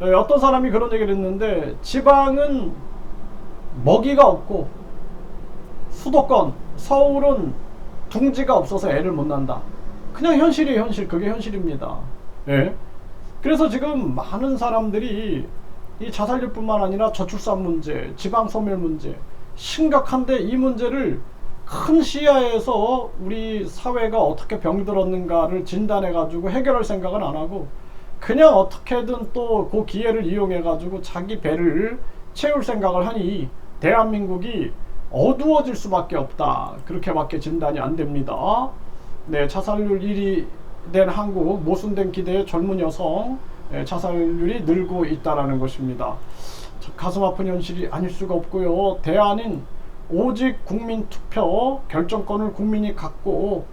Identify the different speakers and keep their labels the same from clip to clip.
Speaker 1: 어떤 사람이 그런 얘기를 했는데, 지방은 먹이가 없고 수도권 서울은 둥지가 없어서 애를 못 낳는다. 그냥 현실이에요. 현실. 그게 현실입니다. 예. 그래서 지금 많은 사람들이 이 자살률뿐만 아니라 저출산 문제, 지방 소멸 문제 심각한데, 이 문제를 큰 시야에서 우리 사회가 어떻게 병들었는가를 진단해 가지고 해결할 생각은 안 하고, 그냥 어떻게든 또 그 기회를 이용해 가지고 자기 배를 채울 생각을 하니 대한민국이 어두워질 수밖에 없다. 그렇게밖에 진단이 안 됩니다. 네, 자살률 1위 된 한국, 모순된 기대의 젊은 여성, 자살률이 늘고 있다라는 것입니다. 가슴 아픈 현실이 아닐 수가 없고요. 대안인 오직 국민투표, 결정권을 국민이 갖고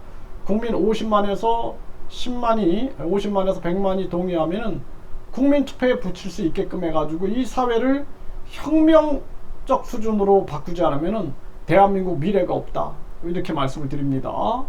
Speaker 1: 국민 50만에서 10만이, 50만에서 100만이 동의하면은 국민투표에 붙일 수 있게끔 해가지고 이 사회를 혁명적 수준으로 바꾸지 않으면은 대한민국 미래가 없다. 이렇게 말씀을 드립니다.